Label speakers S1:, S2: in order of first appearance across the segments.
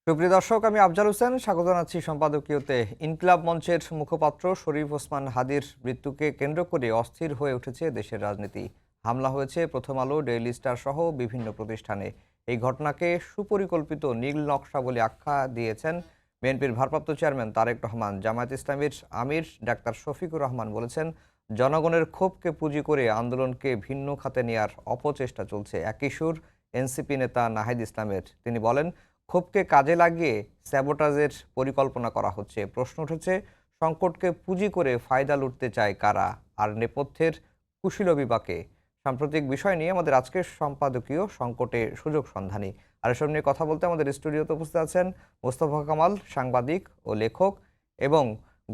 S1: সুপ্রিয় দর্শক, আমি আফজাল হোসেন স্বাগত জানাচ্ছি সম্পাদকীয়তে। ইনকিলাব মঞ্চের মুখপাত্র শরীফ ওসমান হাদির মৃত্যুকে কেন্দ্র করে অস্থির হয়ে উঠেছে দেশের রাজনীতি। হামলা হয়েছে প্রথম আলো, ডেইলি স্টার সহ বিভিন্ন প্রতিষ্ঠানে। এই ঘটনাকে সুপরিকল্পিত নীল নকশা বলে আখ্যা দিয়েছেন বিএনপির ভারপ্রাপ্ত চেয়ারম্যান তারেক রহমান। জামায়াত ইসলামীর আমির ডাক্তার শফিকুর রহমান বলেছেন, জনগণের ক্ষোভকে পুঁজি করে আন্দোলনকে ভিন্ন খাতে নেয়ার অপচেষ্টা চলছে। একই সুর এনসিপি নেতা নাহিদ ইসলামের। তিনি বলেন, ক্ষোভকে কাজে লাগিয়ে স্যাবোটাজের পরিকল্পনা করা হচ্ছে। প্রশ্ন উঠেছে, সংকটকে পুঁজি করে ফায়দা লুটতে চায় কারা, আর নেপথ্যের কুশীলবিবাকে। সাম্প্রতিক বিষয় নিয়ে আমাদের আজকের সম্পাদকীয় সংকটে সুযোগ সন্ধানী। আর এসব নিয়ে কথা বলতে আমাদের স্টুডিওতে উপস্থিত আছেন মোস্তফা কামাল, সাংবাদিক ও লেখক, এবং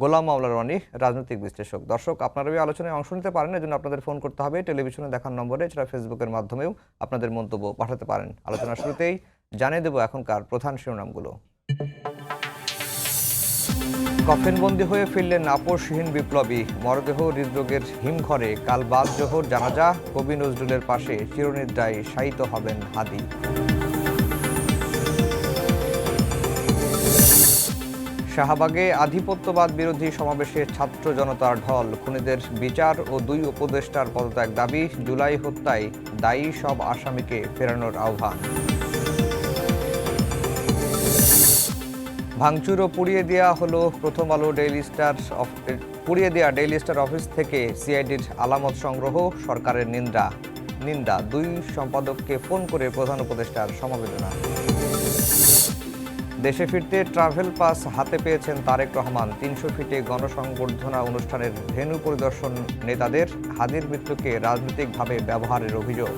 S1: গোলাম মাওলা রনি, রাজনৈতিক বিশ্লেষক। দর্শক, আপনারা এই আলোচনায় অংশ নিতে পারেন, এজন্য আপনাদের ফোন করতে হবে টেলিভিশনে দেখার নম্বরে, এছাড়া ফেসবুকের মাধ্যমেও আপনাদের মন্তব্য পাঠাতে পারেন। আলোচনা শুরুতেই জানিয়ে দেব এখনকার প্রধান শিরোনামগুলো। কফিনবন্দি হয়ে ফিরলেন আপোষহীন বিপ্লবী। মরদেহ হৃদরোগের হিমঘরে। কাল বাদ জোহর জানাজা। কবি নজরুলের পাশে চিরনিদ্রায় শায়িত হবেন হাদি। শাহবাগে আধিপত্যবাদ বিরোধী সমাবেশে ছাত্র জনতার ঢল। খুনিদের বিচার ও 2 উপদেষ্টার পদত্যাগ দাবি। জুলাই হত্যায় দায়ী সব আসামিকে ফেরানোর আহ্বান। ভাঙচুর ও পুড়িয়ে দেওয়া হলো প্রথম আলো ডেইলি স্টার পুড়িয়ে দেওয়া ডেইলি স্টার অফিস থেকে সিআইডির আলামত সংগ্রহ। সরকারের নিন্দা 2 সম্পাদককে ফোন করে প্রধান উপদেষ্টার সমবেদনা। দেশে ফিরতে ট্রাভেল পাস হাতে পেয়েছেন তারেক রহমান। 300 ফিটে গণসংবর্ধনা অনুষ্ঠানের ভেন্যু পরিদর্শন নেতাদের। হাদির মৃত্যুকে রাজনৈতিকভাবে ব্যবহারের অভিযোগ।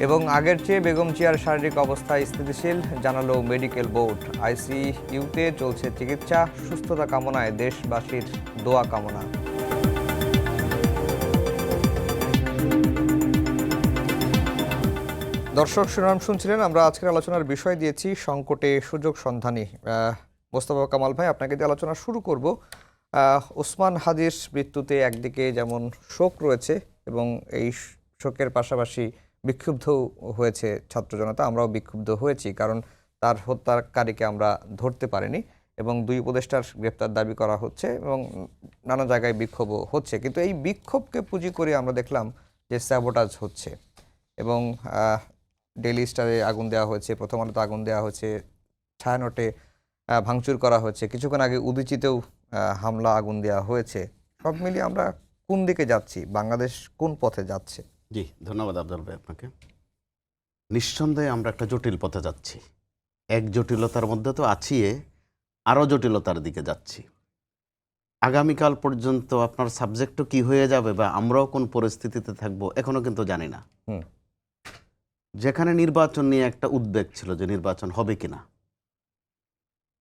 S1: এবং আগের চেয়ে বেগম জিয়ার শারীরিক অবস্থা স্থিতিশীল, জানালো মেডিকেল বোর্ড। আইসিইউতে চলছে চিকিৎসা। সুস্থতা কামনায় দেশবাসীর দোয়া কামনা। দর্শক, শিরোনাম শুনছিলেন। আমরা আজকের আলোচনার বিষয় দিয়েছি সংকটে সুযোগ সন্ধানী। মোস্তফা কামাল ভাই, আপনাকে দিয়ে আলোচনা শুরু করব। ওসমান হাদির মৃত্যুতে একদিকে যেমন শোক রয়েছে, এবং এই শোকের পাশাপাশি বিক্ষুব্ধ হয়েছে ছাত্র জনতা। আমরাও বিক্ষুব্ধ হয়েছি, কারণ তার হত্যাকারীকে আমরা ধরতে পারিনি, এবং 2 উপদেষ্টার গ্রেপ্তার দাবি করা হচ্ছে, এবং নানা জায়গায় বিক্ষোভও হচ্ছে। কিন্তু এই বিক্ষোভকে পুঁজি করে আমরা দেখলাম যে স্যাবোটাজ হচ্ছে, এবং ডেইলি স্টারে আগুন দেওয়া হয়েছে, প্রথম আলোতে আগুন দেওয়া হয়েছে, ছায়ানটে ভাঙচুর করা হয়েছে, কিছুক্ষণ আগে উদীচিতেও হামলা আগুন দেওয়া হয়েছে। সব মিলিয়ে আমরা কোন দিকে যাচ্ছি? বাংলাদেশ কোন পথে যাচ্ছে?
S2: জি, ধন্যবাদ আফজাল ভাই আপনাকে। নিঃসন্দেহে আমরা একটা জটিল পথে যাচ্ছি। এক জটিলতার মধ্যে তো আছিয়ে আরও জটিলতার দিকে যাচ্ছি। আগামীকাল পর্যন্ত আপনার সাবজেক্টও কি হয়ে যাবে বা আমরাও কোন পরিস্থিতিতে থাকবো এখনও কিন্তু জানি না। যেখানে নির্বাচন নিয়ে একটা উদ্বেগ ছিল যে নির্বাচন হবে কিনা,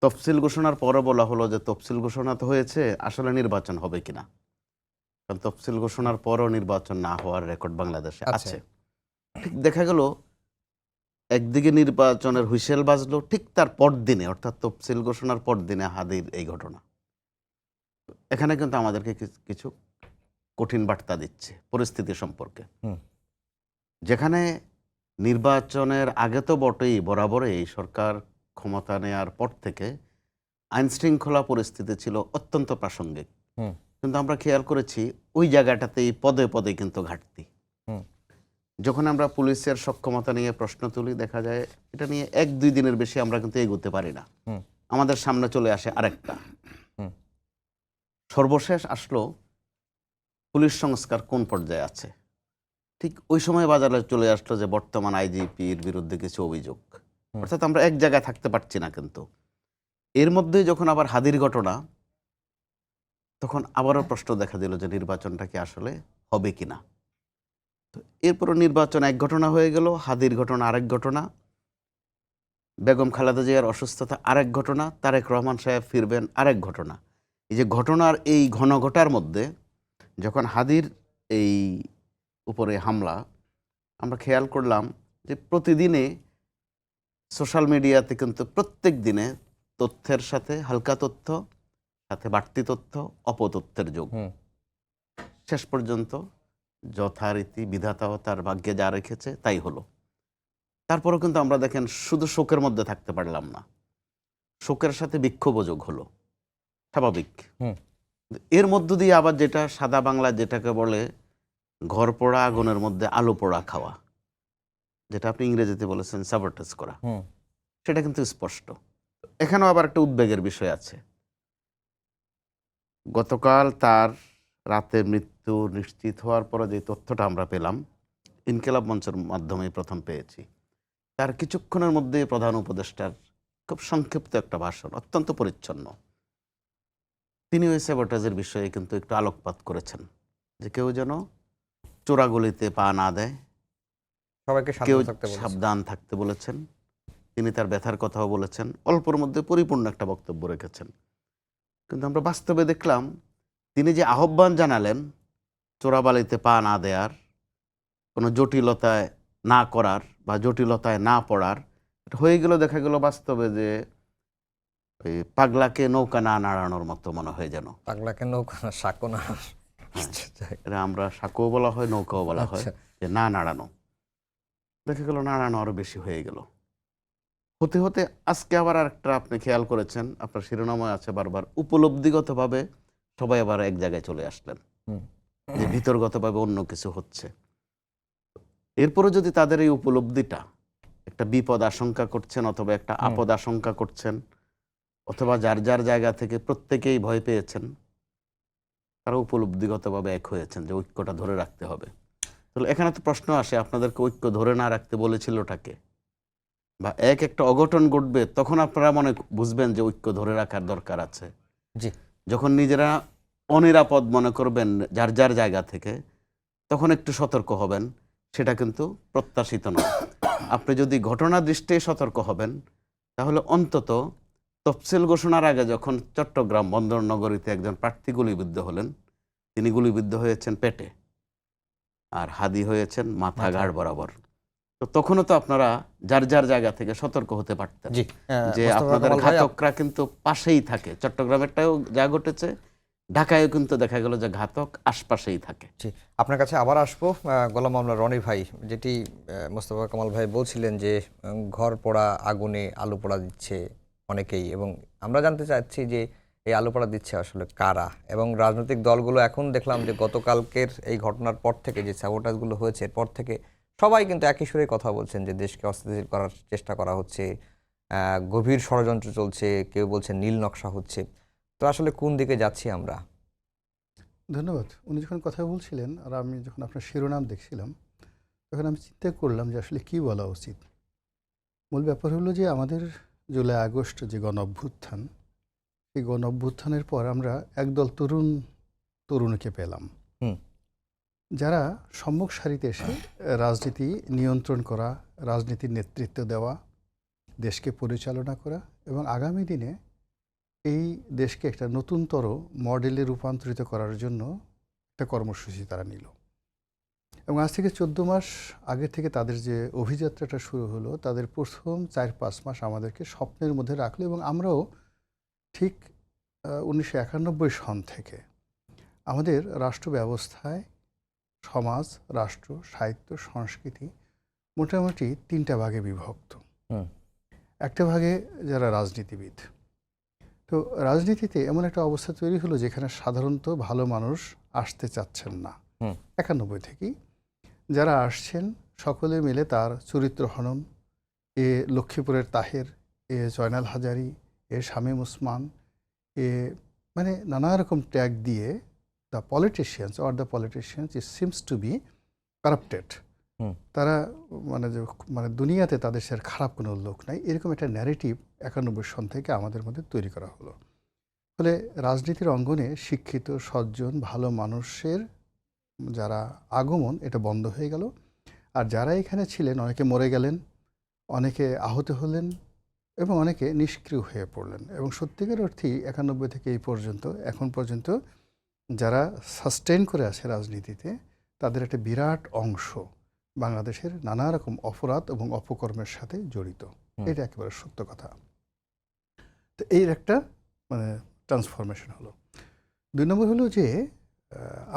S2: তফসিল ঘোষণার পরে বলা হলো যে তফসিল ঘোষণা তো হয়েছে, আসলে নির্বাচন হবে কিনা। কারণ তফসিল ঘোষণার পরও নির্বাচন না হওয়ার রেকর্ড বাংলাদেশে আছে। ঠিক দেখা গেল একদিকে নির্বাচনের হুইসেল বাজলো, ঠিক তার পরদিনে অর্থাৎ তফসিল ঘোষণার পরদিনে হাদির এই ঘটনা। এখানে কিন্তু আমাদেরকে কিছু কঠিন বার্তা দিচ্ছে পরিস্থিতি সম্পর্কে। যেখানে নির্বাচনের আগে তো বটেই, বরাবরই এই সরকার ক্ষমতা নেয়ার পর থেকে আইনশৃঙ্খলা পরিস্থিতি ছিল অত্যন্ত প্রাসঙ্গিক। কিন্তু আমরা খেয়াল করেছি ওই জায়গাটাতেই পদে পদে কিন্তু ঘাটতি। যখন আমরা পুলিশের সক্ষমতা নিয়ে প্রশ্ন তুলি, দেখা যায় এটা নিয়ে 1-2 দিনের বেশি আমরা কিন্তু এগোতে পারি না। আমাদের সামনে চলে আসে আরেকটা। সর্বশেষ আসলো পুলিশ সংস্কার কোন পর্যায়ে আছে। ঠিক ওই সময় বাজারে চলে আসলো যে বর্তমান আইজিপির বিরুদ্ধে কিছু অভিযোগ। অর্থাৎ আমরা এক জায়গায় থাকতে পারছি না। কিন্তু এর মধ্যে যখন আবার হাদির ঘটনা, তখন আবারও প্রশ্ন দেখা দিল যে নির্বাচনটা কি আসলে হবে কিনা। তো এরপরও নির্বাচন এক ঘটনা হয়ে গেল, হাদির ঘটনা আরেক ঘটনা, বেগম খালেদা জিয়ার অসুস্থতা আরেক ঘটনা, তারেক রহমান সাহেব ফিরবেন আরেক ঘটনা। এই যে ঘটনার এই ঘনঘটার মধ্যে যখন হাদির এই উপরে হামলা, আমরা খেয়াল করলাম যে প্রতিদিনে সোশ্যাল মিডিয়াতে কিন্তু প্রত্যেক দিনে তথ্যের সাথে হালকা তথ্য, সাথে বাড়তি তথ্য, অপতথ্যের যোগ। শেষ পর্যন্ত যথারীতি বিধাতাও তার ভাগ্যে যা রেখেছে তাই হলো। তারপরেও কিন্তু আমরা দেখেন শুধু শোকের মধ্যে থাকতে পারলাম না, শোকের সাথে বিক্ষোভ যোগ হলো, স্বাভাবিক।
S1: হুম।
S2: এর মধ্য দিয়ে আবার যেটা সাদা বাংলা যেটাকে বলে ঘর পোড়া আগুনের মধ্যে আলো পোড়া খাওয়া, যেটা আপনি ইংরেজিতে বলেছেন সাবটেজ করা,
S1: হুম।
S2: সেটা কিন্তু স্পষ্ট। এখানেও আবার একটা উদ্বেগের বিষয় আছে। গতকাল তার রাতে মৃত্যু নিশ্চিত হওয়ার পরে যে তথ্যটা আমরা পেলাম, ইনকিলাব মঞ্চের মাধ্যমেই প্রথম পেয়েছি। তার কিছুক্ষণের মধ্যে প্রধান উপদেষ্টার খুব সংক্ষিপ্ত একটা ভাষণ, অত্যন্ত পরিচ্ছন্ন, তিনি ওই স্যাবোটাজের বিষয়ে কিন্তু একটু আলোকপাত করেছেন, যে কেউ যেন চোরাগুলিতে পা না দেয়,
S1: সবাইকে
S2: কেউ
S1: সাবধান থাকতে বলেছে।
S2: সাবধান থাকতে বলেছেন। তিনি তার ব্যথার কথাও বলেছেন, অল্পর মধ্যে পরিপূর্ণ একটা বক্তব্য রেখেছেন। কিন্তু আমরা বাস্তবে দেখলাম তিনি যে আহ্বান জানালেন চোরাবালিতে পা না দেয়ার, কোনো জটিলতায় না করার বা জটিলতায় না পড়ার, এটা হয়ে গেল দেখা গেল বাস্তবে যে ওই পাগলাকে নৌকা না নাড়ানোর মতো মনে হয় যেন।
S1: পাগলাকে নৌকা না সাঁকো না।
S2: হ্যাঁ, এটা আমরা সাঁকোও বলা হয়, নৌকাও বলা হয়,
S1: আচ্ছা।
S2: যে না নাড়ানো। দেখা গেল নাড়ানো আরো বেশি হয়ে গেল। হতে হতে আজকে আবার আরেকটা আপনি খেয়াল করেছেন, আপনার শিরোনামে আছে বারবার, উপলব্ধিগতভাবে সবাই আবার এক জায়গায় চলে আসলেন,
S1: হুম।
S2: যে ভিতরগতভাবে অন্য কিছু হচ্ছে। এরপরে যদি তাদের এই উপলব্ধিটা একটা বিপদ আশঙ্কা করছেন, অথবা একটা আপদ আশঙ্কা করছেন, অথবা যার যার জায়গা থেকে প্রত্যেকেই ভয় পেয়েছেন, তারা উপলব্ধিগতভাবে এক হয়েছেন যে ঐক্যটা ধরে রাখতে হবে। তাহলে এখানে তো প্রশ্ন আসে, আপনাদেরকে ঐক্য ধরে না রাখতে বলেছিলটাকে? বা একটা অঘটন ঘটবে তখন আপনারা বুঝবেন যে ঐক্য ধরে রাখার দরকার আছে।
S1: জি।
S2: যখন নিজেরা অনিরাপদ মনে করবেন যার যার জায়গা থেকে, তখন একটু সতর্ক হবেন, সেটা কিন্তু প্রত্যাশিত নয়। আপনি যদি ঘটনা দৃষ্টে সতর্ক হবেন, তাহলে অন্তত তফসিল ঘোষণার আগে যখন চট্টগ্রাম বন্দর নগরীতে একজন প্রার্থী গুলিবিদ্ধ হলেন, তিনি গুলিবিদ্ধ হয়েছেন পেটে, আর হাদি হয়েছেন মাথা ঘাড় বরাবর, তো তখনও তো আপনারা যার যার জায়গা থেকে সতর্ক হতে পারতেন
S1: জি।
S2: যে
S1: মোস্তফা
S2: আপনাদের
S1: কামাল ভাই,
S2: ঘাতকরা কিন্তু পাশেই থাকে। চট্টগ্রামেরটাও যা ঘটেছে, ঢাকায়ও কিন্তু দেখা গেল যে ঘাতক আশপাশেই থাকে।
S1: জি, আপনার কাছে আবার আসবো। গোলাম মামলা রনি ভাই, যেটি মোস্তফা কামাল ভাই বলছিলেন যে ঘর পোড়া আগুনে আলু পোড়া দিচ্ছে অনেকেই, এবং আমরা জানতে চাচ্ছি যে এই আলু পোড়া দিচ্ছে আসলে কারা, এবং রাজনৈতিক দলগুলো এখন দেখলাম যে গতকালকের এই ঘটনার পর থেকে যে স্যাবোটাজগুলো হয়েছে এরপর থেকে সবাই কিন্তু একই সুরে কথা বলছেন যে দেশকে অস্থিতিশীল করার চেষ্টা করা হচ্ছে, গভীর ষড়যন্ত্র চলছে, কেউ বলছে নীল নকশা হচ্ছে। তো আসলে কোন দিকে যাচ্ছি আমরা?
S3: ধন্যবাদ। উনি যখন কথা বলছিলেন আর আমি যখন আপনার শিরোনাম দেখছিলাম, তখন আমি চিন্তা করলাম যে আসলে কী বলা উচিত। মূল ব্যাপার হলো যে আমাদের জুলাই আগস্ট যে গণ অভ্যুত্থান, এই গণ অভ্যুত্থানের পর আমরা একদল তরুণীকে পেলাম,
S1: হুম।
S3: যারা সম্মুখ সারিতে এসে রাজনীতি নিয়ন্ত্রণ করা, রাজনীতির নেতৃত্ব দেওয়া, দেশকে পরিচালনা করা এবং আগামী দিনে এই দেশকে একটা নতুনতর মডেলে রূপান্তরিত করার জন্য একটা কর্মসূচি তারা নিল। এবং আজ থেকে 14 মাস আগে থেকে তাদের যে অভিযাত্রাটা শুরু হলো, তাদের প্রথম 4-5 মাস আমাদেরকে স্বপ্নের মধ্যে রাখলো। এবং আমরাও ঠিক 1991 সন থেকে আমাদের রাষ্ট্র ব্যবস্থায় সমাজ, রাষ্ট্র, সাহিত্য, সংস্কৃতি মোটামুটি 3টা ভাগে বিভক্ত।
S1: হুম।
S3: একটা ভাগে যারা রাজনীতিবিদ। তো রাজনীতিতে এমন একটা অবস্থা তৈরি হলো যেখানে সাধারণত ভালো মানুষ আসতে চাচ্ছেন না। 91 থেকেই যারা আসছেন সকলে মিলে তার চরিত্র হনন, এ লক্ষ্মীপুরের তাহের, এ জয়নাল হাজারি, এ শামীম ওসমান, এ মানে নানা রকম ট্যাগ দিয়ে the politicians it seems to be corrupted. তারা মানে দুনিয়াতে তাদের সে খারাপ কোনো লোক নাই, এরকম একটা ন্যারেটিভ 91 সন থেকে আমাদের মধ্যে তৈরি করা হলো। ফলে রাজনীতির অঙ্গনে শিক্ষিত, সজ্জন, ভালো মানুষের যারা আগমন এটা বন্ধ হয়ে গেল। আর যারা এখানে ছিলেন অনেকে মরে গেলেন, অনেকে আহত হলেন এবং অনেকে নিষ্ক্রিয় হয়ে পড়লেন। এবং সত্যিকার অর্থেই 91 থেকে এই পর্যন্ত এখন পর্যন্ত যারা সাস্টেইন করে আছে রাজনীতিতে, তাদের একটা বিরাট অংশ বাংলাদেশের নানা রকম অপরাধ এবং অপকর্মের সাথে জড়িত। এটা একেবারে সত্য কথা। তো এই একটা মানে ট্রান্সফরমেশন হলো। 2 নম্বর হলো যে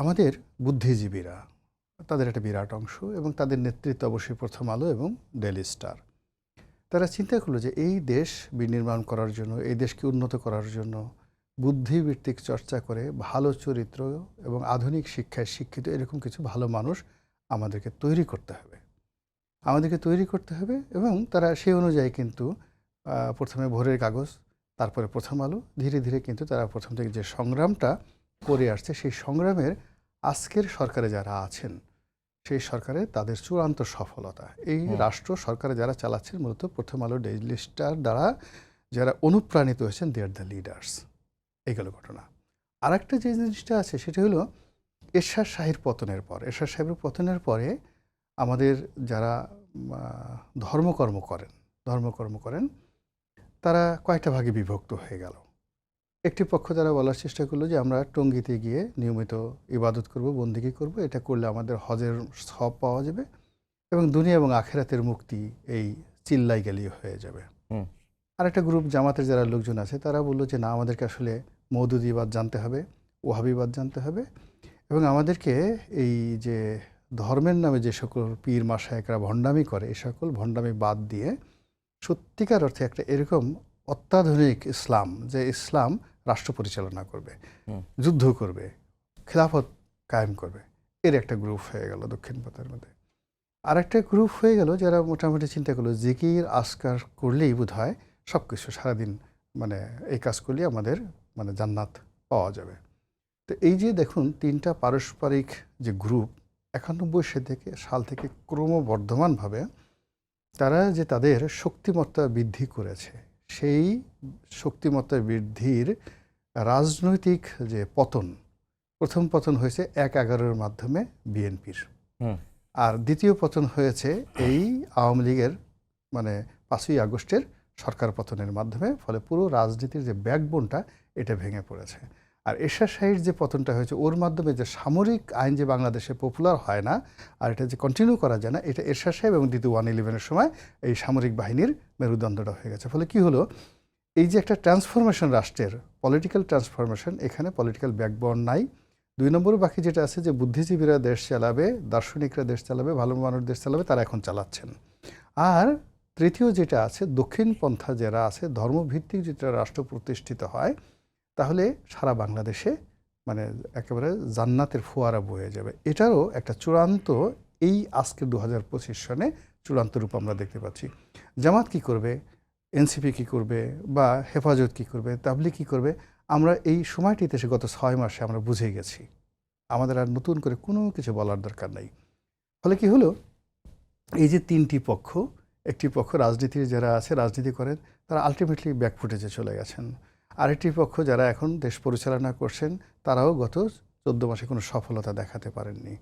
S3: আমাদের বুদ্ধিজীবীরা, তাদের একটা বিরাট অংশ, এবং তাদের নেতৃত্ব অবশ্যই প্রথম আলো এবং ডেইলি স্টার। তারা চিন্তা করলো যে এই দেশ বিনির্মাণ করার জন্য, এই দেশকে উন্নত করার জন্য বুদ্ধিবৃত্তিক চর্চা করে ভালো চরিত্র এবং আধুনিক শিক্ষায় শিক্ষিত এরকম কিছু ভালো মানুষ আমাদেরকে তৈরি করতে হবে, এবং তারা সেই অনুযায়ী কিন্তু প্রথমে ভোরের কাগজ, তারপরে প্রথম আলো, ধীরে ধীরে কিন্তু তারা প্রথম থেকে যে সংগ্রামটা করে আসছে, সেই সংগ্রামের আজকের সরকারে যারা আছেন, সেই সরকারে তাদের চূড়ান্ত সফলতা, এই রাষ্ট্র সরকারে যারা চালাচ্ছেন মূলত প্রথম আলো, ডেইলি স্টার দ্বারা যারা অনুপ্রাণিত হয়েছেন, দে আর দ্য লিডার্স। এই গেল ঘটনা। আর একটা যে জিনিসটা আছে সেটা হলো এরশাদ শাহের পতনের পর, এরশাদ সাহেবের পতনের পরে আমাদের যারা ধর্মকর্ম করেন তারা কয়েকটা ভাগে বিভক্ত হয়ে গেল। একটি পক্ষ তারা বলার চেষ্টা করলো যে আমরা টঙ্গীতে গিয়ে নিয়মিত ইবাদত করব, বন্দেগী করব, এটা করলে আমাদের হজের সওয়াব পাওয়া যাবে এবং দুনিয়া এবং আখিরাতের মুক্তি এই চিল্লাই গেলেই হয়ে যাবে। আরেকটা গ্রুপ জামাতের যারা লোকজন আছে তারা বললো যে না, আমাদেরকে আসলে মওদুদিবাদ জানতে হবে, ওয়াহাবিবাদ জানতে হবে, এবং আমাদেরকে এই যে ধর্মের নামে যে সকল পীর মাশায়েখরা ভণ্ডামি করে, এই সকল ভণ্ডামি বাদ দিয়ে সত্যিকার অর্থে একটা এরকম অত্যাধুনিক ইসলাম, যে ইসলাম রাষ্ট্র পরিচালনা করবে, যুদ্ধ করবে, খেলাফত কায়েম করবে, এর একটা গ্রুপ হয়ে গেল দক্ষিণ পথের মধ্যে। আর একটা গ্রুপ হয়ে গেল যারা মোটামুটি চিন্তা করলো জিকির আজকার করলেই বোধ হয় সব কিছু সারাদিন, মানে এই কাজ করলে আমাদের মানে জান্নাত পাওয়া যাবে। তো এই যে দেখুন তিনটা পারস্পরিক যে গ্রুপ 91 সাল থেকে ক্রমবর্ধমানভাবে তারা যে তাদের শক্তিমত্তা বৃদ্ধি করেছে, সেই শক্তিমত্তা বৃদ্ধির রাজনৈতিক যে প্রথম পতন হয়েছে ১/১১-র মাধ্যমে বিএনপির, আর দ্বিতীয় পতন হয়েছে এই আওয়ামী লীগের মানে ৫ই আগস্টের সরকার পতনের মাধ্যমে। ফলে পুরো রাজনীতির যে ব্যাকবোনটা এটা ভেঙে পড়েছে। আর এরশাদ শাহীর যে পতনটা হয়েছে ওর মাধ্যমে যে সামরিক আইন যে বাংলাদেশে পপুলার হয় না, আর এটা যে কন্টিনিউ করা যায় না, এটা এরশাদ সাহেব এবং দ্বিতীয় 111-এর সময় এই সামরিক বাহিনীর মেরুদণ্ডটা হয়ে গেছে। ফলে কি হলো, এই যে একটা ট্রান্সফরমেশন রাষ্ট্রের, পলিটিক্যাল ট্রান্সফরমেশন, এখানে পলিটিক্যাল ব্যাকবোন নাই। ২ নম্বর বাকি যেটা আছে যে বুদ্ধিজীবীরা দেশ চালাবে, দার্শনিকরা দেশ চালাবে, ভালো মানুষ দেশ চালাবে, তারা এখন চালাচ্ছেন। আর তৃতীয় যেটা আছে, দক্ষিণ পন্থা যারা আছে, ধর্মভিত্তিক যেটা রাষ্ট্র প্রতিষ্ঠিত হয়, তাহলে সারা বাংলাদেশে মানে একেবারে জান্নাতের ফোয়ারা বয়ে যাবে। এটারও একটা চূড়ান্ত এই আজকের ২০২৫ সনে চূড়ান্ত রূপ আমরা দেখতে পাচ্ছি। জামাত কি করবে, এনসিপি কি করবে, বা হেফাজত কি করবে, তাবলিগ কি করবে, আমরা এই সময়টিতে এসে গত ৬ মাসে আমরা বুঝে গেছি। আমাদের আর নতুন করে কোনো কিছু বলার দরকার নাই। ফলে কি হলো, এই যে তিনটি পক্ষ, একটি পক্ষ রাজনীতির যারা আছে, রাজনীতি করেন, তারা আলটিমেটলি ব্যাকফুটেজে চলে গেছেন। আরেকটি পক্ষ যারা এখন দেশ পরিচালনা করছেন, তারাও গত 14 মাসে কোনো সফলতা দেখাতে পারেননি।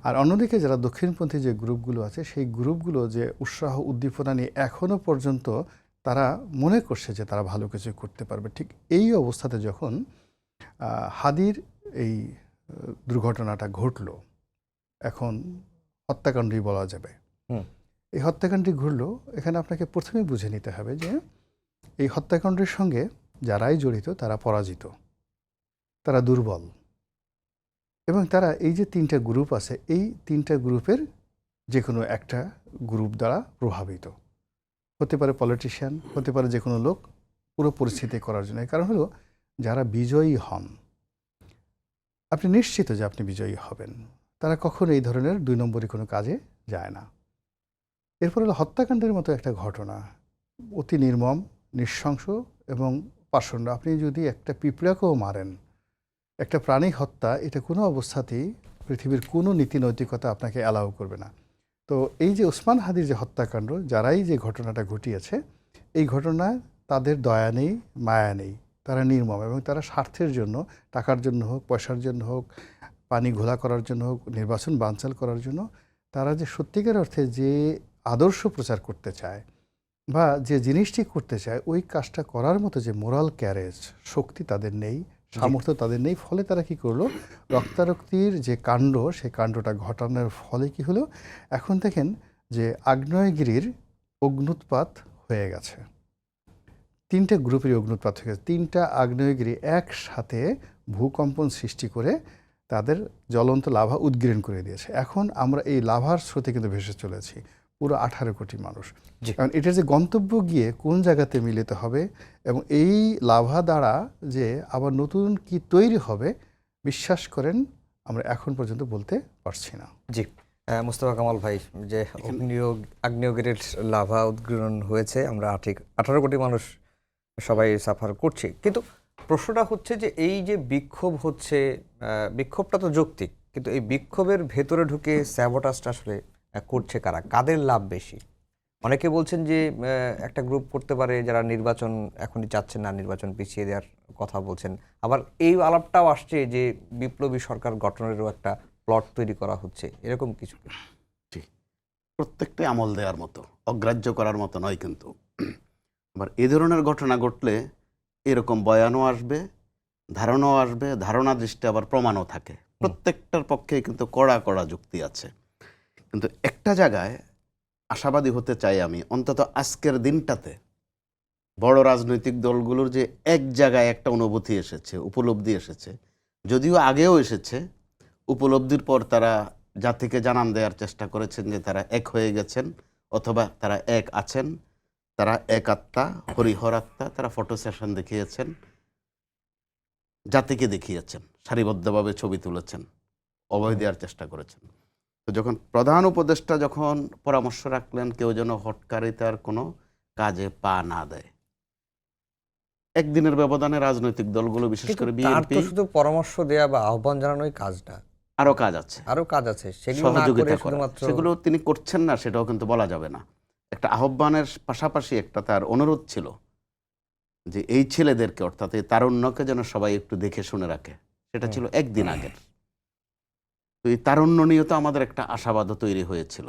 S3: আর অন্যদিকে যারা দক্ষিণপন্থী যে গ্রুপগুলো আছে, সেই গ্রুপগুলো যে উৎসাহ উদ্দীপনা নিয়ে এখনও পর্যন্ত তারা মনে করছে যে তারা ভালো কিছু করতে পারবে। ঠিক এই অবস্থাতে যখন হাদির এই দুর্ঘটনাটা ঘটলো, এখন হত্যাকাণ্ডই বলা যাবে, এই হত্যাকাণ্ডটি ঘটলো, এখানে আপনাকে প্রথমে বুঝে নিতে হবে যে এই হত্যাকাণ্ডের সঙ্গে যারাই জড়িত তারা পরাজিত, তারা দুর্বল, এবং তারা এই যে তিনটা গ্রুপ আছে, এই তিনটা গ্রুপের যে কোনো একটা গ্রুপ দ্বারা প্রভাবিত হতে পারে। পলিটিশিয়ান হতে পারে, যে কোনো লোক, পুরো পরিস্থিতি করার জন্য। কারণ হলো যারা বিজয়ী হন, আপনি নিশ্চিত যে আপনি বিজয়ী হবেন, তারা কখনো এই ধরনের ২ নম্বরই কোনো কাজে যায় না। এরপর হলো হত্যাকাণ্ডের মতো একটা ঘটনা, অতি নির্মম, নৃশংস এবং পাষণ্ড। আপনি যদি একটা পিঁপড়াকেও মারেন, একটা প্রাণী হত্যা, এটা কোনো অবস্থাতেই পৃথিবীর কোনো নীতি নৈতিকতা আপনাকে অ্যালাউ করবে না। তো এই যে ওসমান হাদির যে হত্যাকাণ্ড, যারাই যে ঘটনাটা ঘটিয়েছে, এই ঘটনায় তাদের দয়া নেই, মায়া নেই, তারা নির্মম, এবং তারা স্বার্থের জন্য, টাকার জন্য হোক, পয়সার জন্য হোক, পানি ঘোলা করার জন্য হোক, নির্বাচন বানচাল করার জন্য, তারা যে সত্যিকার অর্থে যে আদর্শ প্রচার করতে চায় বা যে জিনিসটি করতে চায়, ওই কাজটা করার মতো যে মোরাল ক্যারেজ, শক্তি তাদের নেই, সামর্থ্য তাদের নেই। ফলে তারা কি করলো, রক্তারক্তির যে কাণ্ড, সেই কাণ্ডটা ঘটানোর ফলে কি হলো, এখন দেখেন যে আগ্নেয়গিরির অগ্নুৎপাত হয়ে গেছে, তিনটে গ্রুপেরই অগ্নুৎপাত হয়ে গেছে। 3টা আগ্নেয়গিরি একসাথে ভূকম্পন সৃষ্টি করে তাদের জ্বলন্ত লাভা উদ্গীরণ করে দিয়েছে। এখন আমরা এই লাভার স্রোতে কিন্তু ভেসে চলেছি, পুরো 18 কোটি মানুষ।
S1: জি।
S3: কারণ এটার যে গন্তব্য গিয়ে কোন জায়গাতে মিলিত হবে এবং এই লাভা দ্বারা যে আবার নতুন কি তৈরি হবে, বিশ্বাস করেন আমরা এখন পর্যন্ত বলতে পারছি না।
S1: জি, মোস্তফা কামাল ভাই, যে আগ্নেয়গিরির লাভা উদ্গীরণ হয়েছে, আমরা 18 কোটি মানুষ সবাই সাফার করছি, কিন্তু প্রশ্নটা হচ্ছে যে এই যে বিক্ষোভ হচ্ছে, বিক্ষোভটা তো যৌক্তিক, কিন্তু এই বিক্ষোভের ভেতরে ঢুকে স্যাবোটাজটা আসলে করছে কারা, কাদের লাভ বেশি? অনেকে বলছেন যে একটা গ্রুপ করতে পারে যারা নির্বাচন এখনই চাচ্ছেন না, নির্বাচন পিছিয়ে দেওয়ার কথা বলছেন। আবার এই আলাপটাও আসছে যে বিপ্লবী সরকার গঠনেরও একটা প্লট তৈরি করা হচ্ছে, এরকম কিছু।
S2: জি, প্রত্যেকটাই আমল দেওয়ার মতো, অগ্রাহ্য করার মতো নয়। কিন্তু আবার এ ধরনের ঘটনা ঘটলে এরকম বয়ানও আসবে, ধারণাও আসবে, ধারণা দৃষ্টি আবার প্রমাণও থাকে। প্রত্যেকটার পক্ষে কিন্তু কড়া কড়া যুক্তি আছে। কিন্তু একটা জায়গায় আশাবাদী হতে চাই আমি, অন্তত আজকের দিনটাতে বড় রাজনৈতিক দলগুলোর যে এক জায়গায় একটা অনুভূতি এসেছে, উপলব্ধি এসেছে, যদিও আগেও এসেছে, উপলব্ধির পর তারা জাতিকে জানান দেওয়ার চেষ্টা করেছেন যে তারা এক হয়ে গেছেন, অথবা তারা এক আছেন, তারা এক আত্মা, হরিহর আত্মা। তারা ফটো সেশন দেখিয়েছেন, জাতিকে দেখিয়েছেন, সারিবদ্ধভাবে ছবি তুলেছেন, অভয় দেওয়ার চেষ্টা করেছেন। তো যখন প্রধান উপদেষ্টা যখন পরামর্শ রাখলেন কেউ যেন হটকারিতার কোনো কাজে পা না দেয়, একদিনের ব্যবধানে রাজনৈতিক দলগুলো, বিশেষ করে
S1: তার
S2: বিএনপি,
S1: তো শুধু পরামর্শ দেয়া বা আহ্বান জানানোই কাজটা,
S2: আরো কাজ আছে,
S1: আরো কাজ আছে, সেগুলো না করে
S2: সহযোগিতা করা।
S1: শুধুমাত্র
S2: সেগুলো তিনি করছেন না, সেটাও কিন্তু বলা যাবে না। একটা আহ্বানের পাশাপাশি একটা তার অনুরোধ ছিল যে এই ছেলেদেরকে, অর্থাৎ এই তারুণ্যকে যেন সবাই একটু দেখে শুনে রাখে। সেটা ছিল একদিন আগের। তো এই তারুণ্য নিয়ে তো আমাদের একটা আশাবাদও তৈরি হয়েছিল।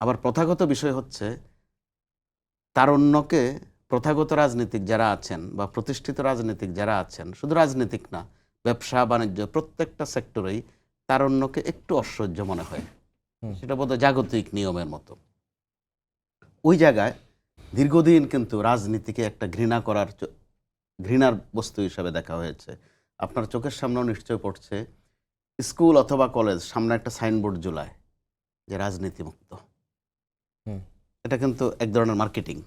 S2: আবার প্রথাগত বিষয় হচ্ছে, তারুণ্যকে প্রথাগত রাজনীতিক যারা আছেন বা প্রতিষ্ঠিত রাজনীতিক যারা আছেন, শুধু রাজনীতিক না, ব্যবসা বাণিজ্য প্রত্যেকটা সেক্টরেই তারুণ্যকে একটু অসহ্য মনে হয়। সেটা বোধহয় জাগতিক নিয়মের মতো। ওই জায়গায় দীর্ঘদিন কিন্তু রাজনীতিকে একটা ঘৃণার বস্তু হিসাবে দেখা হয়েছে। আপনার চোখের সামনেও নিশ্চয় পড়ছে, স্কুল অথবা কলেজ সামনে একটা সাইনবোর্ড ঝুলায় যে রাজনীতি মুক্ত। এটা কিন্তু এক ধরনের মার্কেটিং,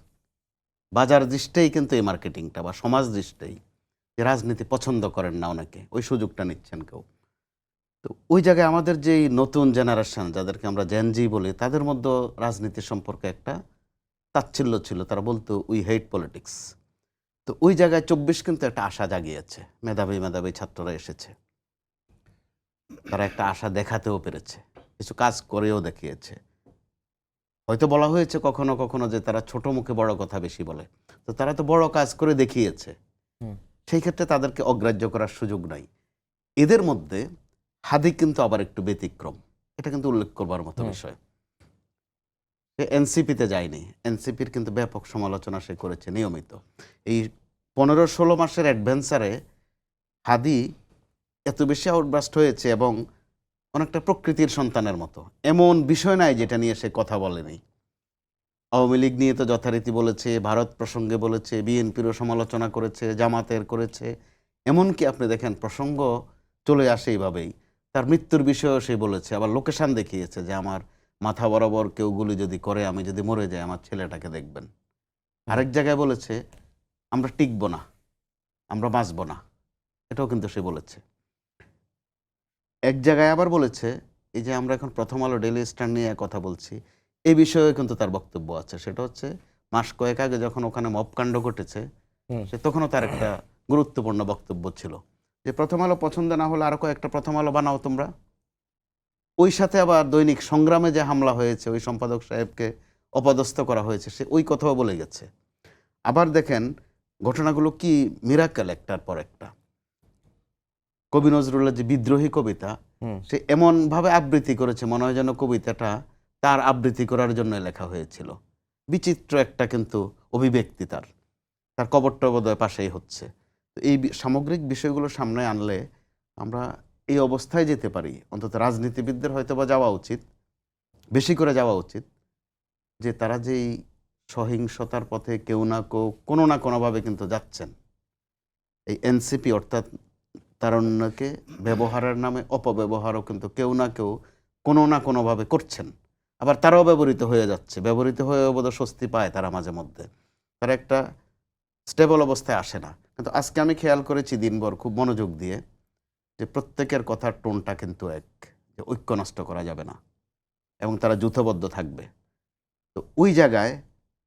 S2: বাজার দৃষ্টেই কিন্তু এই মার্কেটিংটা, বা সমাজ দৃষ্টেই, যে রাজনীতি পছন্দ করেন না অনেকে, ওই সুযোগটা নিচ্ছেন কেউ। তো ওই জায়গায় আমাদের যেই নতুন জেনারেশন, যাদেরকে আমরা জেনজি বলি, তাদের মধ্যে রাজনীতি সম্পর্কে একটা তাচ্ছিল্য ছিল। তারা বলতো উই হেট পলিটিক্স। তো ওই জায়গায় 24 কিন্তু একটা আশা জাগিয়েছে। মেধাবী মেধাবী ছাত্ররা এসেছে, তারা একটা আশা দেখাতেও পেরেছে, কিছু কাজ করেও দেখিয়েছে। হয়তো বলা হয়েছে কখনো কখনো যে তারা ছোট মুখে বড় কথা বেশি বলে, তো তারা তো বড় কাজ করে দেখিয়েছে। সেই ক্ষেত্রে তাদেরকে অগ্রাহ্য করার সুযোগ নাই। এদের মধ্যে হাদি কিন্তু আবার একটু ব্যতিক্রম, এটা কিন্তু উল্লেখ করবার মতো বিষয়। সে এনসিপিতে যায়নি, এনসিপির কিন্তু ব্যাপক সমালোচনা সে করেছে নিয়মিত। এই 15-16 মাসের অ্যাডভেঞ্চারে হাদি এত বেশি আউটবাস্ট হয়েছে, এবং অনেকটা প্রকৃতির সন্তানের মতো। এমন বিষয় নাই যেটা নিয়ে সে কথা বলেনি। আওয়ামী লীগ নিয়ে তো যথারীতি বলেছে, ভারত প্রসঙ্গে বলেছে, বিএনপিরও সমালোচনা করেছে, জামাতের করেছে। এমনকি আপনি দেখেন প্রসঙ্গ চলে আসে এইভাবেই, তার মৃত্যুর বিষয়েও সে বলেছে, আবার লোকেশান দেখিয়েছে যে আমার মাথা বরাবর কেউ গুলি যদি করে, আমি যদি মরে যাই, আমার ছেলেটাকে দেখবেন। আরেক জায়গায় বলেছে আমরা টিকবো না, আমরা বাঁচবো না, এটাও কিন্তু সে বলেছে। এক জায়গায় আবার বলেছে, এই যে আমরা এখন প্রথম আলো ডেইলি স্টার নিয়ে কথা বলছি, এই বিষয়ে কিন্তু তার বক্তব্য আছে। সেটা হচ্ছে মাস কয়েক আগে যখন ওখানে মবকাণ্ড ঘটেছে, সে তখনও তার একটা গুরুত্বপূর্ণ বক্তব্য ছিল যে প্রথম আলো পছন্দ না হলে আরো কয়েকটা প্রথম আলো বানাও তোমরা। ওই সাথে আবার দৈনিক সংগ্রামে যে হামলা হয়েছে, ওই সম্পাদক সাহেবকে অপদস্থ করা হয়েছে, সে ওই কথাও বলে গেছে। আবার দেখেন ঘটনাগুলো কি মিরাকেল, একটার পর একটা। কবি নজরুলের যে বিদ্রোহী কবিতা, সে এমন ভাবে আবৃত্তি করেছে, মনে হয় যেন কবিতাটা তার আবৃত্তি করার জন্য লেখা হয়েছিল। বিচিত্র একটা কিন্তু অভিব্যক্তি তার কবরটা বোধহয় পাশেই হচ্ছে। তো এই সামগ্রিক বিষয়গুলো সামনে আনলে আমরা এই অবস্থায় যেতে পারি। অন্তত রাজনীতিবিদদের হয়তো বা যাওয়া উচিত, বেশি করে যাওয়া উচিত, যে তারা যেই সহিংসতার পথে কেউ না কেউ কোনো না কোনোভাবে কিন্তু যাচ্ছেন। এই এনসিপি অর্থাৎ তারুণ্যকে ব্যবহারের নামে অপব্যবহারও কিন্তু কেউ না কেউ কোনো না কোনোভাবে করছেন। আবার তারাও ব্যবহৃত হয়ে যাচ্ছে, ব্যবহৃত হয়েও বোধহয় স্বস্তি পায় তারা মাঝে মধ্যে, তারা একটা স্টেবল অবস্থায় আসে না। কিন্তু আজকে আমি খেয়াল করেছি দিনভর খুব মনোযোগ দিয়ে যে প্রত্যেকের কথার টোনটা কিন্তু এক, যে ঐক্য নষ্ট করা যাবে না এবং তারা যূথবদ্ধ থাকবে। তো ওই জায়গায়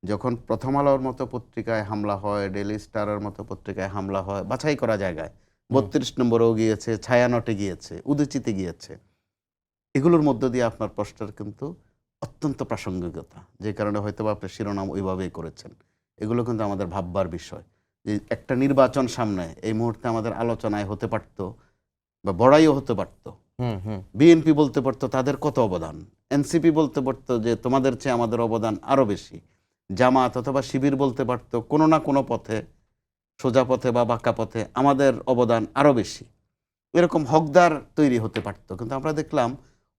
S2: যখন প্রথম আলোর মতো পত্রিকায় হামলা হয়, ডেইলি স্টারের মতো পত্রিকায় হামলা হয়, বাছাই করা জায়গায় 32 নম্বরেও গিয়েছে, ছায়ানটে গিয়েছে, উদয়চিতে গিয়েছে, এগুলোর মধ্য দিয়ে আপনার প্রশ্নের কিন্তু অত্যন্ত প্রাসঙ্গিকতা, যে কারণে হয়তো আপনি শিরোনাম ওইভাবেই করেছেন। এগুলো কিন্তু আমাদের ভাববার বিষয় যে একটা নির্বাচন সামনে, এই মুহূর্তে আমাদের আলোচনায় হতে পারত বা বড়াইও হতে পারত। বিএনপি বলতে পারতো তাদের কত অবদান, এনসিপি বলতে পারতো যে তোমাদের চেয়ে আমাদের অবদান আরও বেশি, জামাত অথবা শিবির বলতে পারতো কোনো না কোনো পথে, সোজা পথে বা বাঁকা পথে আমাদের অবদান আরও বেশি। এরকম হকদার তৈরি হতে পারত। কিন্তু আমরা দেখলাম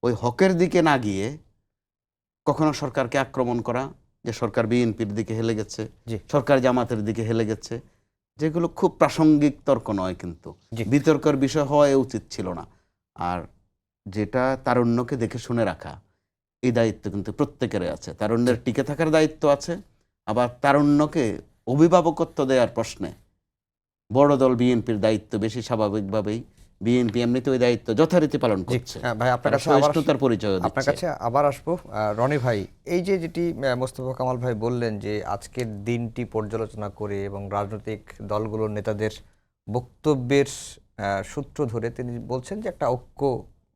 S2: ওই হকের দিকে না গিয়ে কখনো সরকারকে আক্রমণ করা, যে সরকার বিএনপির দিকে হেলে গেছে, সরকার জামাতের দিকে হেলে গেছে, যেগুলো খুব প্রাসঙ্গিক তর্ক নয়, কিন্তু বিতর্কের বিষয় হওয়া উচিত ছিল না। আর যেটা তারুণ্যকে দেখে শুনে রাখা, এই দায়িত্ব কিন্তু প্রত্যেকেরই আছে। তারুণ্যের টিকে থাকার দায়িত্ব আছে, আবার তারুণ্যকে অভিভাবকত্ব দেওয়ার প্রশ্নে বড় দল বিএনপির দায়িত্ব বেশি। স্বাভাবিকভাবেই বিএনপি এমনিতে ওই দায়িত্ব যথারীতি পালন করছে।
S1: ভাই আপনার কাছে
S2: সহিষ্ণুতার পরিচয় দিচ্ছে।
S1: আপনার কাছে আবার আসবো। রনি ভাই, এই যে যেটি মোস্তফা কামাল ভাই বললেন যে আজকের দিনটি পর্যালোচনা করে এবং রাজনৈতিক দলগুলোর নেতাদের বক্তব্যের সূত্র ধরে তিনি বলছেন যে একটা ঐক্য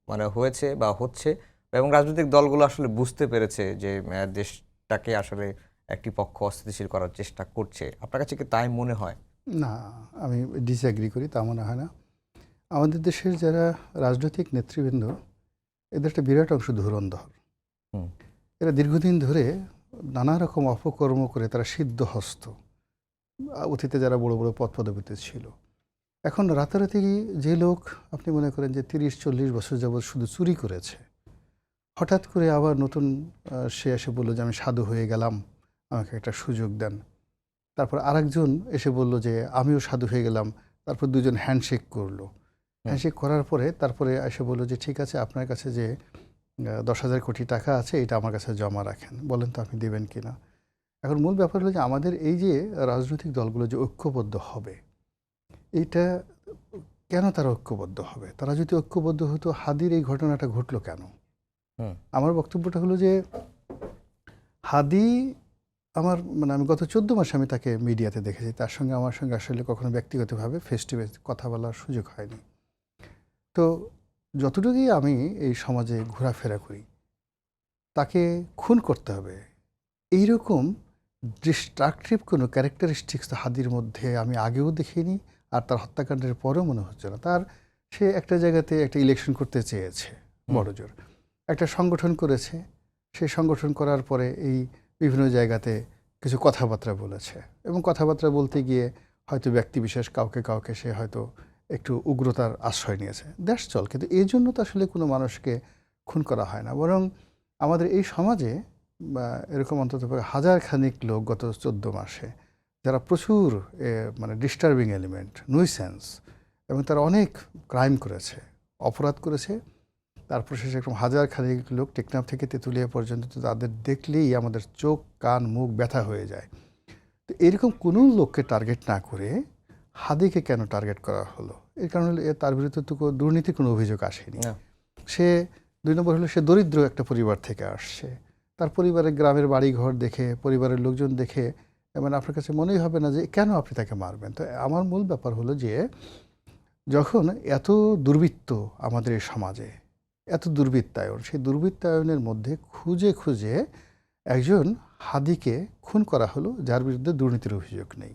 S1: মানে হয়েছে বা হচ্ছে, এবং রাজনৈতিক দলগুলো আসলে বুঝতে পেরেছে যে দেশটাকে আসলে একটি পক্ষ অস্থিতিশীল করার চেষ্টা করছে। আপনার কাছে কি তাই মনে হয়?
S3: না, আমি ডিসঅ্যাগ্রি করি, তা মনে হয় না। আমাদের দেশের যারা রাজনৈতিক নেতৃবৃন্দ, এদের একটা বিরাট অংশ ধুরন্ধর। এরা দীর্ঘদিন ধরে নানা রকম অপকর্ম করে তারা সিদ্ধহস্ত। অতীতে যারা বড় বড় পদ পদবিতে ছিল, এখন রাতারাতি যে লোক আপনি মনে করেন যে 30-40 বছর যাবৎ শুধু চুরি করেছে, হঠাৎ করে আবার নতুন সে এসে বলল যে আমি সাধু হয়ে গেলাম, আমাকে একটা সুযোগ দেন। তারপর আরেকজন এসে বলল যে আমিও সাধু হয়ে গেলাম। তারপর দুজন হ্যান্ডশেক করলো। হ্যান্ডশেক করার পরে তারপরে এসে বলল যে ঠিক আছে, আপনার কাছে যে 10,000 কোটি টাকা আছে এটা আমার কাছে জমা রাখেন, বলেন তো আপনি দেবেন কি না। এখন মূল ব্যাপার হলো যে আমাদের এই যে রাজনৈতিক দলগুলো যে ঐক্যবদ্ধ হবে, এইটা কেন তারা ঐক্যবদ্ধ হবে? তারা যদি ঐক্যবদ্ধ হতো, হাদির এই ঘটনাটা ঘটলো কেন? আমার বক্তব্যটা হলো যে হাদি আমার মানে আমি গত 14 মাসে আমি তাকে মিডিয়াতে দেখেছি। তার সঙ্গে আমার সঙ্গে আসলে কখনো ব্যক্তিগতভাবে ফেস টু ফেস কথা বলার সুযোগ হয়নি। তো যতটুকুই আমি এই সমাজে ঘোরাফেরা করি, তাকে খুন করতে হবে এইরকম ডিস্ট্রাকটিভ কোনো ক্যারেক্টারিস্টিক্স হাদির মধ্যে আমি আগেও দেখিনি, আর তার হত্যাকাণ্ডের পরেও মনে হচ্ছে না। সে একটা জায়গাতে একটা ইলেকশন করতে চেয়েছে, বড়জোর একটা সংগঠন করেছে। সেই সংগঠন করার পরে এই বিভিন্ন জায়গাতে কিছু কথাবার্তা বলেছে, এবং কথাবার্তা বলতে গিয়ে হয়তো ব্যক্তিবিশেষ কাউকে সে হয়তো একটু উগ্রতার আশ্রয় নিয়েছে, দেশ চল। কিন্তু এই জন্য তো আসলে কোনো মানুষকে খুন করা হয় না। বরং আমাদের এই সমাজে এরকম অন্তত 1000 খানিক লোক গত 14 মাসে যারা প্রচুর মানে ডিস্টার্বিং এলিমেন্ট, নুইসেন্স, এবং তারা অনেক ক্রাইম করেছে, অপরাধ করেছে। তারপর শেষে এরকম 1000 খানিক লোক টেকনাফ থেকে তেঁতুলিয়া পর্যন্ত, তাদের দেখলেই আমাদের চোখ কান মুখ ব্যথা হয়ে যায়। তো এরকম কোনো লোককে টার্গেট না করে হাদিকে কেন টার্গেট করা হলো? এর কারণ হলো তার বিরুদ্ধে তো দুর্নীতির কোনো অভিযোগ আসেনি। সে 2 নম্বর হলো সে দরিদ্র একটা পরিবার থেকে আসছে। তার পরিবারের গ্রামের বাড়ি ঘর দেখে, পরিবারের লোকজন দেখে মানে আপনার কাছে মনেই হবে না যে কেন আপনি তাকে মারবেন। তো আমার মূল ব্যাপার হলো যে যখন এত দুর্বৃত্ত আমাদের এই সমাজে, এত দুর্বৃত্তায়ন, সেই দুর্বৃত্তায়নের মধ্যে খুঁজে খুঁজে একজন হাদিকে খুন করা হলো যার বিরুদ্ধে দুর্নীতির অভিযোগ নেই।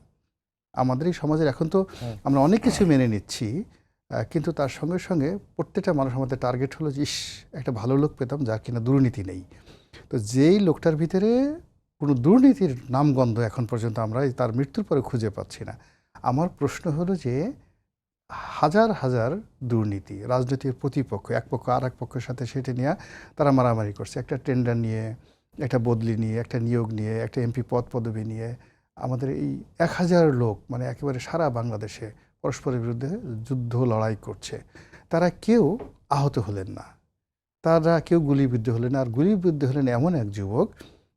S3: আমাদের এই সমাজের এখন তো আমরা অনেক কিছু মেনে নিচ্ছি, কিন্তু তার সঙ্গে সঙ্গে প্রত্যেকটা মানুষ আমাদের টার্গেট হলো যে একটা ভালো লোক পেতাম যার কিনা দুর্নীতি নেই। তো যেই লোকটার ভিতরে কোনো দুর্নীতির নামগন্ধ এখন পর্যন্ত আমরা তার মৃত্যুর পরে খুঁজে পাচ্ছি না। আমার প্রশ্ন হলো যে হাজার হাজার দুর্নীতি, রাজনীতির প্রতিপক্ষ, এক পক্ষ আর এক পক্ষের সাথে সেটা নিয়ে তারা মারামারি করছে, একটা টেন্ডার নিয়ে, একটা বদলি নিয়ে, একটা নিয়োগ নিয়ে, একটা এমপি পদ পদবি নিয়ে। আমাদের এই 1000 লোক মানে একেবারে সারা বাংলাদেশে পরস্পরের বিরুদ্ধে যুদ্ধ লড়াই করছে, তারা কেউ আহত হলেন না, তারা কেউ গুলিবিদ্ধ হলেন না। আর গুলিবিদ্ধ হলেন এমন এক যুবক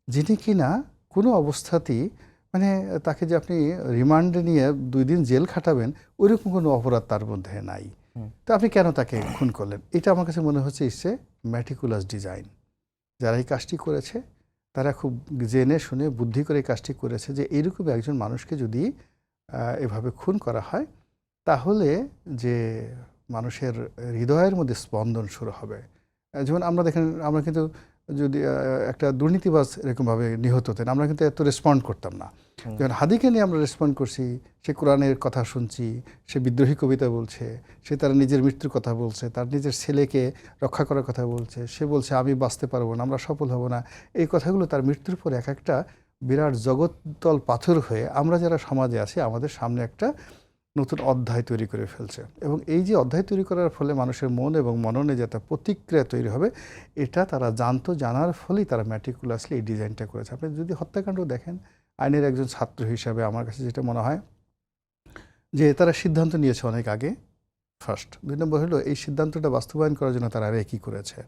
S3: যিনি কিনা কোনো অবস্থাতেই মানে তাকে যে আপনি রিমান্ডে নিয়ে 2 দিন জেল খাটাবেন ওইরকম কোনো অপরাধ তার মধ্যে নাই। তো আপনি কেন তাকে খুন করলেন? এটা আমার কাছে মনে হচ্ছে ইটস এ ম্যাটিকুলাস ডিজাইন। যারা এই কাজটি করেছে তারা খুব জেনে শুনে বুদ্ধি করে এই কাজটি করেছে যে এইরকম একজন মানুষকে যদি এভাবে খুন করা হয় তাহলে যে মানুষের হৃদয়ের মধ্যে স্পন্দন শুরু হবে। যেমন আমরা দেখেন, আমরা কিন্তু যদি একটা দুর্নীতিবাজ এরকমভাবে নিহত হতেন আমরা কিন্তু এত রেসপন্ড করতাম না। যখন হাদিকে নিয়ে আমরা রেসপন্ড করছি, সে কোরআনের কথা শুনছি, সে বিদ্রোহী কবিতা বলছে, সে তার নিজের মৃত্যুর কথা বলছে, তার নিজের ছেলেকে রক্ষা করার কথা বলছে, সে বলছে আমি বাঁচতে পারবো না, আমরা সফল হব না। এই কথাগুলো তার মৃত্যুর পর এক একটা বিরাট জগত্তল পাথর হয়ে আমরা যারা সমাজে আছি আমাদের সামনে একটা নতুন অধ্যায় তৈরি করে ফেলছে। এবং এই যে অধ্যায় তৈরি করার ফলে মানুষের মন এবং মননে যে একটা প্রতিক্রিয়া তৈরি হবে এটা তারা জানতো, জানার ফলেই তারা ম্যাটিকুলাসলি এই ডিজাইনটা করেছে। আপনি যদি হত্যাকাণ্ড দেখেন, আইনের একজন ছাত্র হিসাবে আমার কাছে যেটা মনে হয় যে তারা সিদ্ধান্ত নিয়েছে অনেক আগে, ফার্স্ট। 2 নম্বর হলো এই সিদ্ধান্তটা বাস্তবায়ন করার জন্য তারা রেকি করেছে।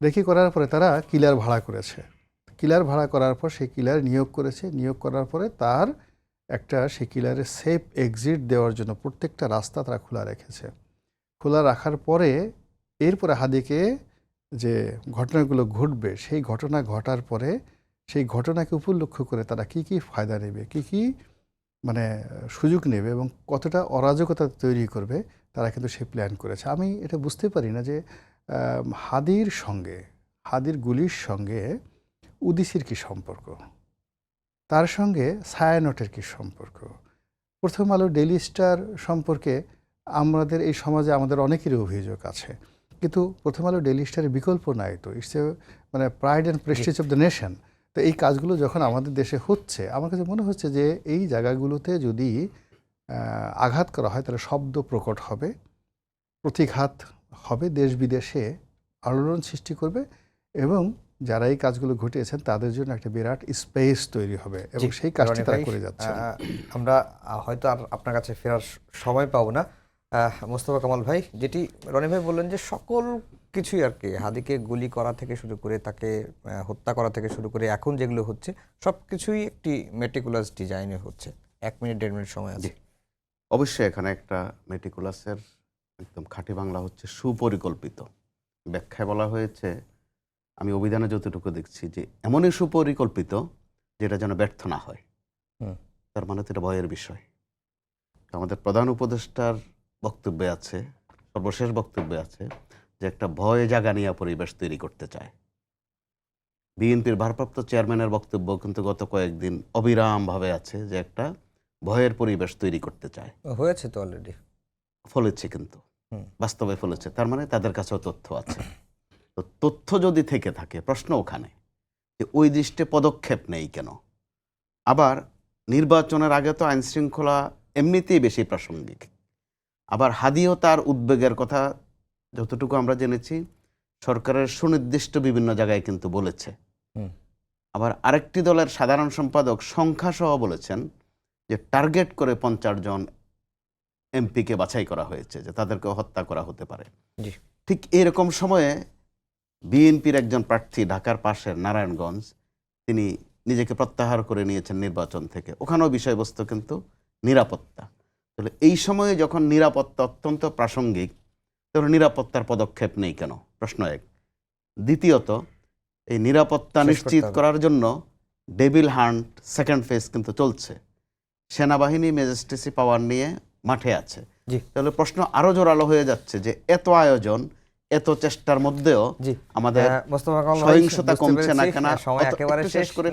S3: রেকি করার পরে তারা কিলার ভাড়া করেছে। কিলার ভাড়া করার পর সেই কিলার নিয়োগ করেছে। নিয়োগ করার পরে তার একটা সেই কিলারের সেফ এক্সিট দেওয়ার জন্য প্রত্যেকটা রাস্তা তারা খোলা রেখেছে। খোলা রাখার পরে এরপরে হাদিকে যে ঘটনাগুলো ঘটবে সেই ঘটনা ঘটার পরে সেই ঘটনাকে উপলক্ষ্য করে তারা কি কি ফায়দা নেবে, কি কি মানে সুযোগ নেবে এবং কতটা অরাজকতা তৈরি করবে তারা কিন্তু সেই প্ল্যান করেছে। আমি এটা বুঝতে পারি না যে হাদির গুলির সঙ্গে উদিসির কি সম্পর্ক, তার সঙ্গে ছায়ানটের কি সম্পর্ক। প্রথম আলো, ডেইলি স্টার সম্পর্কে আমাদের এই সমাজে আমাদের অনেকেরই অভিযোগ আছে, কিন্তু প্রথম আলো ডেইলি স্টারের বিকল্প নাই তো। ইটস এ মানে pride and Prestige of the nation. তো এই কাজগুলো যখন আমাদের দেশে হচ্ছে আমার কাছে মনে হচ্ছে যে এই জায়গাগুলোতে যদি আঘাত করা হয় তাহলে শব্দ প্রকট হবে, প্রতিঘাত হবে, দেশ বিদেশে আলোড়ন সৃষ্টি করবে এবং যারা এই কাজগুলো ঘটিয়েছেন তাদের জন্য একটা বিরাট স্পেস তৈরি হবে এবং সেই কাজটি তারা করে যাচ্ছে।
S1: আমরা হয়তো আর আপনার কাছে ফেরার সময় পাবো না। মোস্তফা কামাল ভাই, যেটি রনি ভাই বললেন যে সকল কিছুই আর কি, হাদিকে গুলি করা থেকে শুরু করে তাকে হত্যা করা থেকে শুরু করে এখন যেগুলো হচ্ছে সব কিছুই একটি মেটিকুলাস ডিজাইনে হচ্ছে। 1 মিনিট 1.5 মিনিট সময় আছে।
S2: অবশ্যই এখানে একটা মেটিকুলাসের একদম খাঁটি বাংলা হচ্ছে সুপরিকল্পিত। ব্যাখ্যায় বলা হয়েছে, আমি অভিধানে যতটুকু দেখছি, যে এমনই সুপরিকল্পিত যেটা যেন ব্যর্থ না হয়। তার মানে তো এটা ভয়ের বিষয়। আমাদের প্রধান উপদেষ্টার বক্তব্যে আছে, সর্বশেষ বক্তব্যে আছে যে একটা ভয় জাগানিয়া পরিবেশ তৈরি করতে চায়। বিএনপির ভারপ্রাপ্ত চেয়ারম্যানের বক্তব্য কিন্তু গত কয়েকদিন অবিরামভাবে আছে যে একটা ভয়ের পরিবেশ তৈরি করতে চায়।
S1: হয়েছে তো অলরেডি,
S2: ফলেছে, কিন্তু বাস্তবে ফলেছে। তার মানে তাদের কাছেও তথ্য আছে। তো তথ্য যদি থেকে থাকে, প্রশ্ন ওখানে যে ওই দৃষ্টে পদক্ষেপ নেই কেন। আবার নির্বাচনের আগে তো আইন শৃঙ্খলা এমনিতেই বেশি প্রাসঙ্গিক। আবার হাদিও তার উদ্বেগের কথা যতটুকু আমরা জেনেছি সরকারের সুনির্দিষ্ট বিভিন্ন জায়গায় কিন্তু বলেছে। আবার আরেকটি দলের সাধারণ সম্পাদক সংখ্যাসহ বলেছেন যে টার্গেট করে 50 জন এমপিকে বাছাই করা হয়েছে, যে তাদেরকে হত্যা করা হতে পারে। ঠিক এইরকম সময়ে বিএনপির একজন প্রার্থী ঢাকার পাশের নারায়ণগঞ্জ, তিনি নিজেকে প্রত্যাহার করে নিয়েছেন নির্বাচন থেকে। ওখানেও বিষয়বস্তু কিন্তু নিরাপত্তা। তাহলে এই সময়ে যখন নিরাপত্তা অত্যন্ত প্রাসঙ্গিক, তাহলে নিরাপত্তার পদক্ষেপ নেই কেন, প্রশ্ন এক। দ্বিতীয়ত, এই নিরাপত্তা নিশ্চিত করার জন্য ডেভিল হান্ট সেকেন্ড ফেজ কিন্তু চলছে। সেনাবাহিনী ম্যাজিস্ট্রেসি পাওয়ার নিয়ে মাঠে আছে। তাহলে প্রশ্ন আরো জোরালো হয়ে যাচ্ছে যে এত আয়োজন, এত চেষ্টার মধ্যেও আমাদের সহিংসতা কমছে না কেন।
S1: সময় একেবারে শেষ করে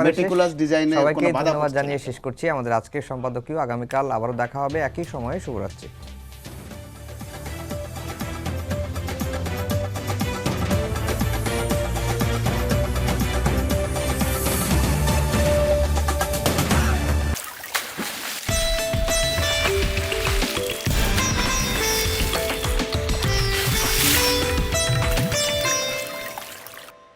S2: মেটিকুলাস ডিজাইনের কোনো বাধা
S1: জানিয়ে শেষ করছি আমাদের আজকের সম্পাদকীয়। আগামীকাল আবারও দেখা হবে একই সময়ে। শুভরাত্রি।